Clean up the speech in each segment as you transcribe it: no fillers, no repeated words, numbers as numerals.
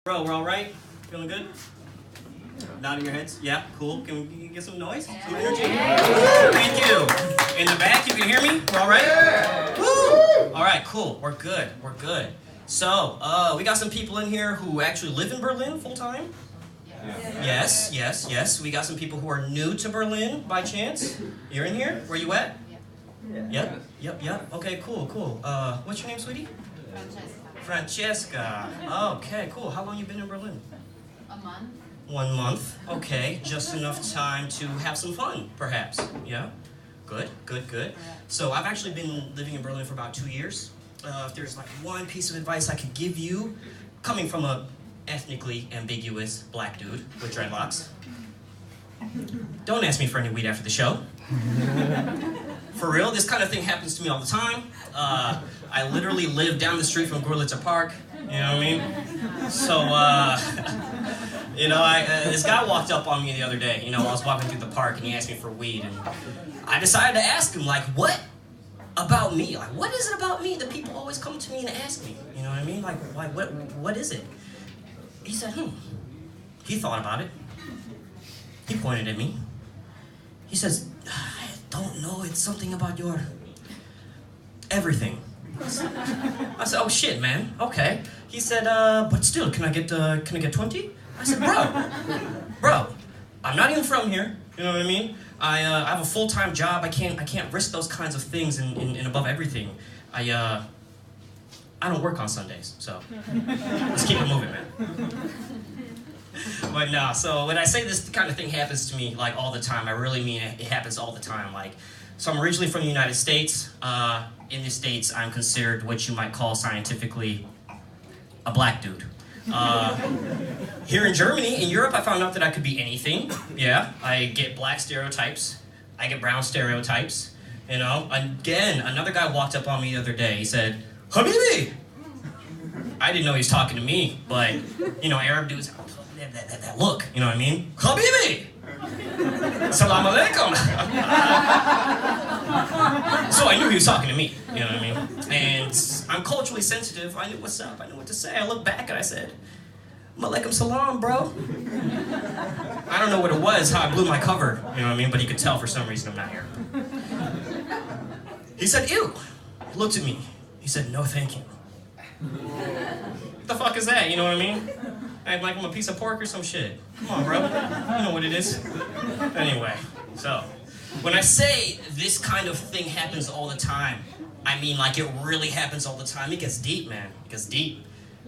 Bro, we're all right? Feeling good? Nodding your heads? Yeah, cool. Can we get some noise? Some energy? Thank you. In the back, you can hear me? We're all right? Woo! All right, cool. We're good. We're good. So, we got some people in here who actually live in Berlin full time. Yes. We got some people who are new to Berlin by chance. You're in here? Where you at? Yep. Okay, cool. What's your name, sweetie? Francesca. Okay, cool. How long you been in Berlin? A month. 1 month. Okay, just enough time to have some fun, perhaps. Yeah? Good. So I've actually been living in Berlin for about 2 years. If there's like one piece of advice I could give you, coming from a ethnically ambiguous black dude with dreadlocks, don't ask me for any weed after the show. For real, this kind of thing happens to me all the time. I literally live down the street from Gorlitzer Park, you know what I mean? So, this guy walked up on me the other day, I was walking through the park and he asked me for weed, and I decided to ask him, like, what about me? Like, what is it about me that people always come to me and ask me? You know what I mean? Like what is it? He said, He thought about it. He pointed at me. He says, I don't know, it's something about your everything. I said, oh shit, man, okay. He said, but still, can I get 20? I said, bro, I'm not even from here, you know what I mean? I have a full-time job, I can't risk those kinds of things and above everything. I don't work on Sundays, so let's keep it moving, man. But no, so when I say this kind of thing happens to me like all the time, I really mean it happens all the time. Like, so I'm originally from the United States. In the States, I'm considered what you might call scientifically a black dude. Here in Germany, in Europe, I found out that I could be anything. Yeah, I get black stereotypes. I get brown stereotypes. Again, another guy walked up on me the other day. He said, Habibi! I didn't know he was talking to me, but, Arab dudes have that look, you know what I mean? Habibi! Salam alaikum! So I knew he was talking to me, you know what I mean? And I'm culturally sensitive. I knew what's up. I knew what to say. I looked back and I said, Malaikum salam, bro. I don't know what it was, how I blew my cover, you know what I mean? But he could tell for some reason I'm not here. He said, ew. He looked at me. He said, no, thank you. What the fuck is that, you know what I mean? Act like I'm a piece of pork or some shit. Come on, bro. You know what it is. Anyway, so when I say this kind of thing happens all the time, I mean like it really happens all the time. It gets deep, man. It gets deep.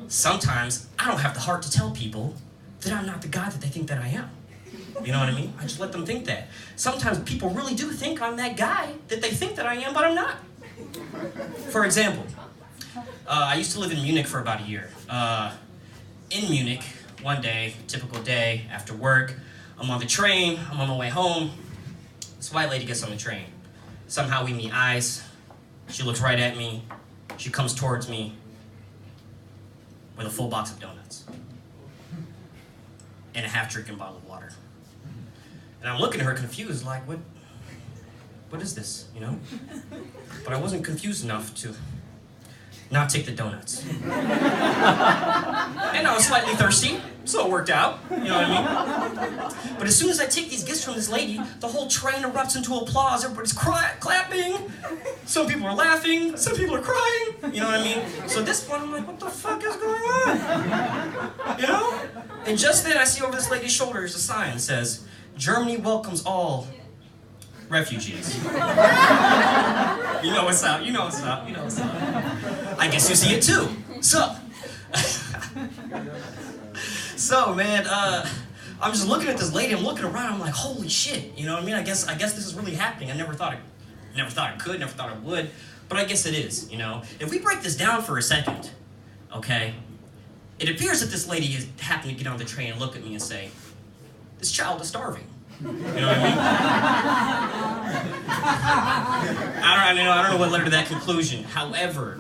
Sometimes I don't have the heart to tell people that I'm not the guy that they think that I am. You know what I mean? I just let them think that. Sometimes people really do think I'm that guy that they think that I am, but I'm not. For example, I used to live in Munich for about a year. In Munich, one day, typical day, after work, I'm on the train, I'm on my way home. This white lady gets on the train. Somehow we meet eyes. She looks right at me. She comes towards me with a full box of donuts and a half-drinking bottle of water. And I'm looking at her confused, like, what is this, But I wasn't confused enough to not take the donuts. And I was slightly thirsty, so it worked out, you know what I mean? But as soon as I take these gifts from this lady, the whole train erupts into applause. Everybody's clapping. Some people are laughing. Some people are crying. You know what I mean? So this one, I'm like, what the fuck is going on? And just then I see over this lady's shoulder, there's a sign that says, Germany welcomes all refugees. You know what's up. I guess you see it too. So man, I'm just looking at this lady, I'm looking around, I'm like, holy shit, you know what I mean? I guess this is really happening. I never thought it could, never thought it would, but I guess it is, If we break this down for a second, okay, it appears that this lady is happened to get on the train and look at me and say, this child is starving. You know what I mean? I don't know what led her to that conclusion. However,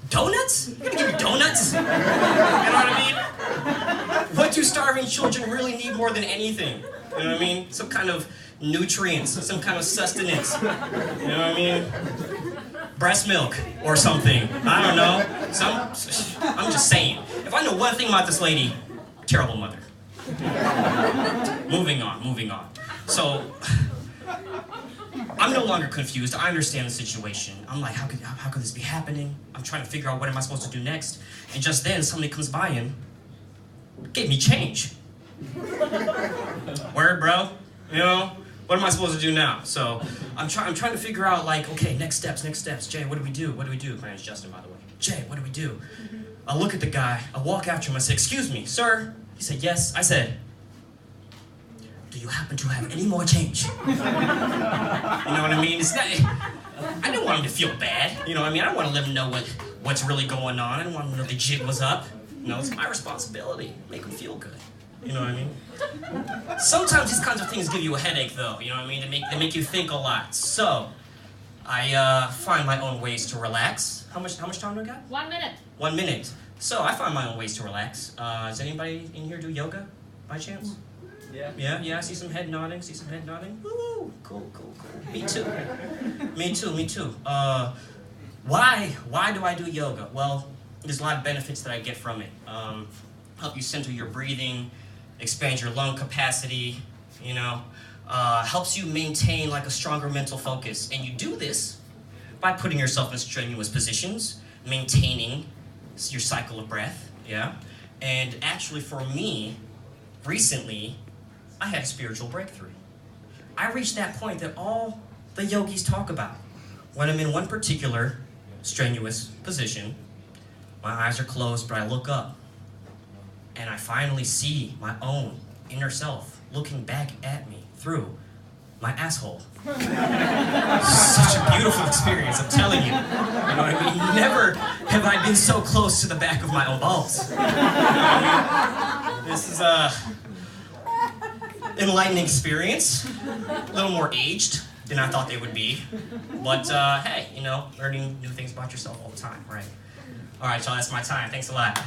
donuts? You're gonna give me donuts? You know what I mean? What do starving children really need more than anything? You know what I mean? Some kind of nutrients, some kind of sustenance. You know what I mean? Breast milk or something. I don't know. I'm just saying. If I know one thing about this lady, terrible mother. Moving on. So, I'm no longer confused. I understand the situation. I'm like, how could this be happening? I'm trying to figure out what am I supposed to do next. And just then, somebody comes by and gave me change. Word, bro. You know, what am I supposed to do now? So I'm trying to figure out, like, okay, next steps. Jay, what do we do? My name's Justin, by the way. Jay, what do we do? I look at the guy. I walk after him. I say, excuse me, sir. He said, yes. I said, do you happen to have any more change? You know what I mean? It's not, I didn't want him to feel bad. You know what I mean? I don't want to let him know what's really going on. I didn't want him to know the jig was up. You know, it's my responsibility. Make him feel good. You know what I mean? Sometimes these kinds of things give you a headache, though. You know what I mean? They make you think a lot. So, I find my own ways to relax. How much time do I got? 1 minute. 1 minute. So, I find my own ways to relax. Does anybody in here do yoga, by chance? Yeah, I see some head nodding, Ooh, cool. Me too. Why do I do yoga? Well, there's a lot of benefits that I get from it. Help you center your breathing, expand your lung capacity, you know, helps you maintain like a stronger mental focus. And you do this by putting yourself in strenuous positions, maintaining your cycle of breath, yeah? And actually for me, recently, I had a spiritual breakthrough. I reached that point that all the yogis talk about. When I'm in one particular strenuous position, my eyes are closed, but I look up, and I finally see my own inner self looking back at me through my asshole. Such a beautiful experience, I'm telling you. You know what I mean? Never have I been so close to the back of my own balls. You know what I mean? This is enlightening experience, a little more aged than I thought they would be, but hey, you know, learning new things about yourself all the time, right? All right, y'all, that's my time. Thanks a lot.